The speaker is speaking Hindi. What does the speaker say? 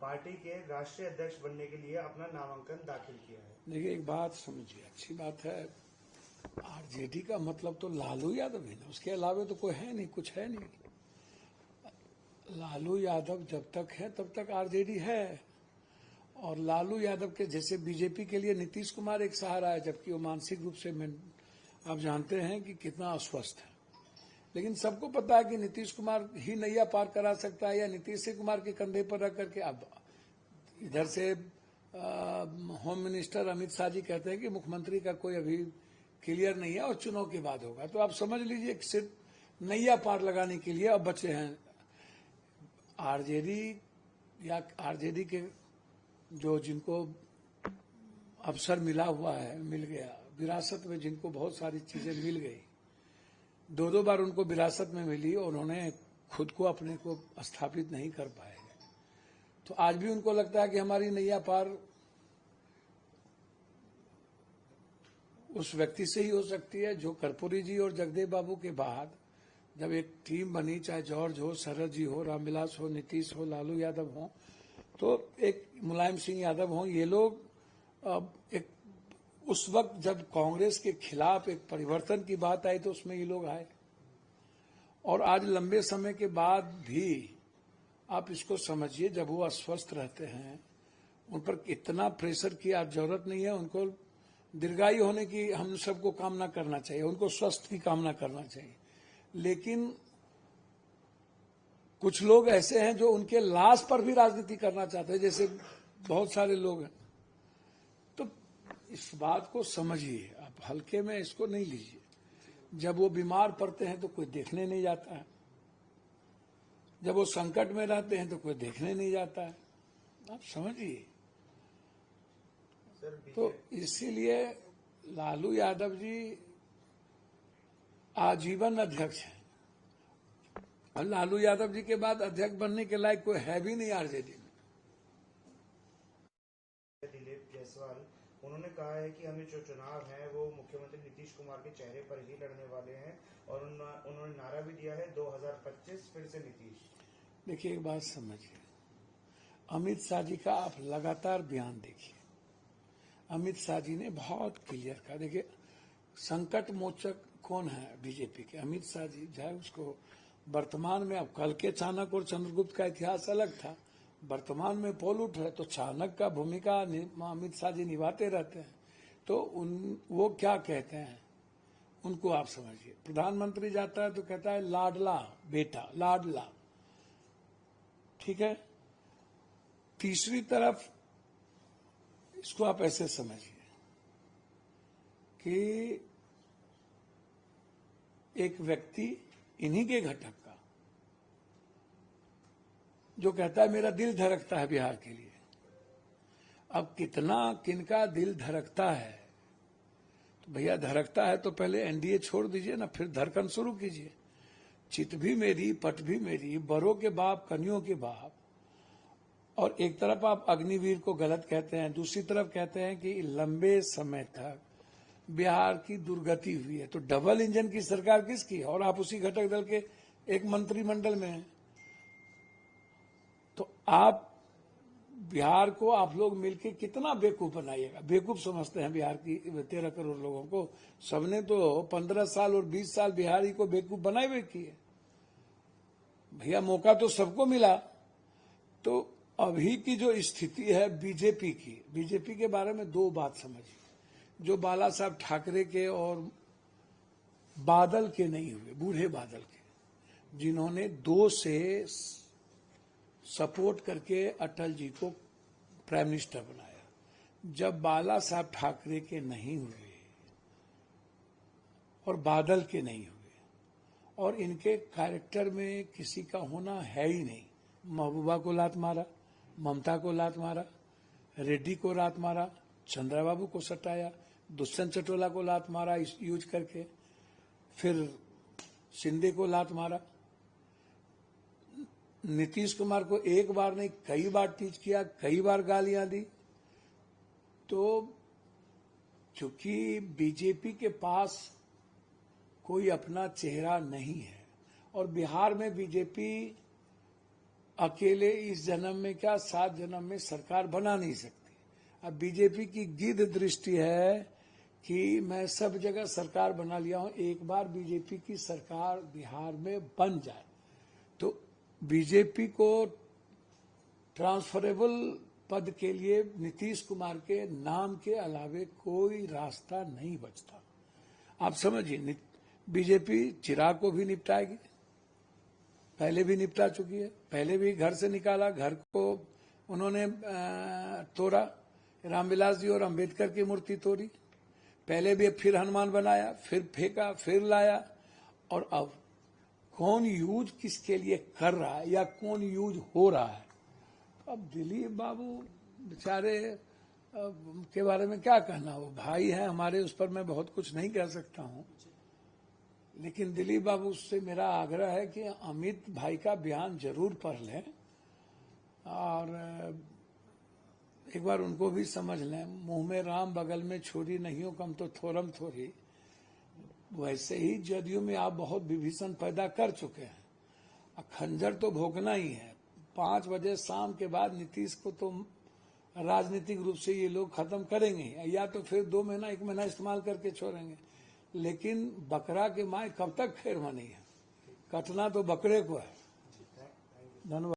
पार्टी के राष्ट्रीय अध्यक्ष बनने के लिए अपना नामांकन दाखिल किया है। देखिए, एक बात समझिए, अच्छी बात है। आरजेडी का मतलब तो लालू यादव ही ना, उसके अलावा तो कोई है नहीं, कुछ है नहीं। लालू यादव जब तक है तब तक आरजेडी है। और लालू यादव के जैसे बीजेपी के लिए नीतीश कुमार एक सहारा है, जबकि वो मानसिक रूप से आप जानते हैं कि कितना अस्वस्थ है। लेकिन सबको पता है कि नीतीश कुमार ही नैया पार करा सकता है, या नीतीश कुमार के कंधे पर रख करके। अब इधर से होम मिनिस्टर अमित शाह जी कहते हैं कि मुख्यमंत्री का कोई अभी क्लियर नहीं है और चुनाव के बाद होगा। तो आप समझ लीजिए कि सिर्फ नैया पार लगाने के लिए अब बचे हैं आरजेडी, या आरजेडी के जो जिनको अवसर मिला हुआ है, मिल गया विरासत में, जिनको बहुत सारी चीजें मिल गई, दो बार उनको विरासत में मिली और उन्होंने खुद को अपने को स्थापित नहीं कर पाए। तो आज भी उनको लगता है कि हमारी नैया पार उस व्यक्ति से ही हो सकती है जो कर्पूरी जी और जगदेव बाबू के बाद जब एक टीम बनी, चाहे जॉर्ज हो, शरद जी हो, रामविलास हो, नीतीश हो, लालू यादव हो, तो एक मुलायम सिंह यादव हो, ये लोग एक उस वक्त जब कांग्रेस के खिलाफ एक परिवर्तन की बात आई तो उसमें ये लोग आए। और आज लंबे समय के बाद भी आप इसको समझिए, जब वो अस्वस्थ रहते हैं, उन पर इतना प्रेशर की आज जरूरत नहीं है। उनको दीर्घायु होने की हम सबको कामना करना चाहिए, उनको स्वस्थ की कामना करना चाहिए। लेकिन कुछ लोग ऐसे हैं जो उनके लाश पर भी राजनीति करना चाहते हैं, जैसे बहुत सारे लोग हैं। तो इस बात को समझिए, आप हल्के में इसको नहीं लीजिए। जब वो बीमार पड़ते हैं तो कोई देखने नहीं जाता है, जब वो संकट में रहते हैं तो कोई देखने नहीं जाता है। आप समझिए। तो इसीलिए लालू यादव जी आजीवन अध्यक्ष हैं, और लालू यादव जी के बाद अध्यक्ष बनने के लायक कोई है भी नहीं आरजेडी में। दिलीप जायसवाल उन्होंने कहा है कि हमें जो चुनाव है वो मुख्यमंत्री नीतीश कुमार के चेहरे पर ही लड़ने वाले हैं, और उन्होंने नारा भी दिया है 2025 फिर से नीतीश। देखिए, एक बात समझिए, अमित शाह जी का आप लगातार बयान देखिए। अमित शाह जी ने बहुत क्लियर कहा। देखिए, संकट मोचक कौन है बीजेपी के? अमित शाह जी। चाहे उसको वर्तमान में, अब कल के चाणक्य और चंद्रगुप्त का इतिहास अलग था, वर्तमान में पोलूट है, तो चाणक्य का भूमिका अमित शाह जी निभाते रहते हैं। तो वो क्या कहते हैं उनको आप समझिए। प्रधानमंत्री जाता है तो कहता है लाडला बेटा, लाडला, ठीक है। तीसरी तरफ इसको आप ऐसे समझिए कि एक व्यक्ति इन्हीं के घटक का जो कहता है मेरा दिल धड़कता है बिहार के लिए। अब कितना किनका दिल धड़कता है, तो भैया धड़कता है तो पहले एनडीए छोड़ दीजिए ना, फिर धड़कन शुरू कीजिए। चित भी मेरी, पट भी मेरी, बड़ों के बाप, कन्यों के बाप। और एक तरफ आप अग्निवीर को गलत कहते हैं, दूसरी तरफ कहते हैं कि लंबे समय तक बिहार की दुर्गति हुई है। तो डबल इंजन की सरकार किसकी है? और आप उसी घटक दल के एक मंत्रिमंडल में हैं। तो आप बिहार को आप लोग मिलके कितना बेवकूफ बनाइएगा? बेवकूफ समझते हैं बिहार की 13 करोड़ लोगों को। सबने तो 15 साल और 20 साल बिहारी को बेवकूफ बनाए हुए किए। भैया, मौका तो सबको मिला। तो अभी की जो स्थिति है बीजेपी की, बीजेपी के बारे में दो बात समझिए। जो बाला साहब ठाकरे के और बादल के नहीं हुए, बूढ़े बादल के, जिन्होंने 2 से सपोर्ट करके अटल जी को प्राइम मिनिस्टर बनाया, जब बाला साहब ठाकरे के नहीं हुए और बादल के नहीं हुए, और इनके कैरेक्टर में किसी का होना है ही नहीं। महबूबा को लात मारा, ममता को लात मारा, रेड्डी को लात मारा, चंद्रबाबू को सटाया, दुष्यंत चटोला को लात मारा यूज करके, फिर शिंदे को लात मारा, नीतीश कुमार को एक बार नहीं कई बार टीच किया, कई बार गालियां दी। तो क्योंकि बीजेपी के पास कोई अपना चेहरा नहीं है, और बिहार में बीजेपी अकेले इस जन्म में क्या 7 जन्म में सरकार बना नहीं सकती। अब बीजेपी की गिद्ध दृष्टि है कि मैं सब जगह सरकार बना लिया हूं, एक बार बीजेपी की सरकार बिहार में बन जाए तो बीजेपी को ट्रांसफरेबल पद के लिए नीतीश कुमार के नाम के अलावे कोई रास्ता नहीं बचता। आप समझिए, बीजेपी चिराग को भी निपटाएगी, पहले भी निपटा चुकी है, पहले भी घर से निकाला, घर को उन्होंने तोड़ा, रामविलास जी और अंबेडकर की मूर्ति तोड़ी, पहले भी फिर हनुमान बनाया, फिर फेंका, फिर लाया, और अब कौन यूज किसके लिए कर रहा है या कौन यूज हो रहा है। अब दिलीप बाबू बेचारे के बारे में क्या कहना, वो भाई है हमारे, उस पर मैं बहुत कुछ नहीं कह सकता हूं, लेकिन दिलीप बाबू से मेरा आग्रह है कि अमित भाई का बयान जरूर पढ़ लें और एक बार उनको भी समझ लें। मुंह में राम बगल में छुरी, नहीं हो कम तो थोरम थोरी। वैसे ही जदयू में आप बहुत विभीषण पैदा कर चुके हैं, खंजर तो भोंकना ही है। 5 बजे शाम के बाद नीतीश को तो राजनीतिक रूप से ये लोग खत्म करेंगे, या तो फिर 2 महीना 1 महीना इस्तेमाल करके छोड़ेंगे, लेकिन बकरा के माय कब तक खैर बनी है, कटना तो बकरे को है। धन्यवाद।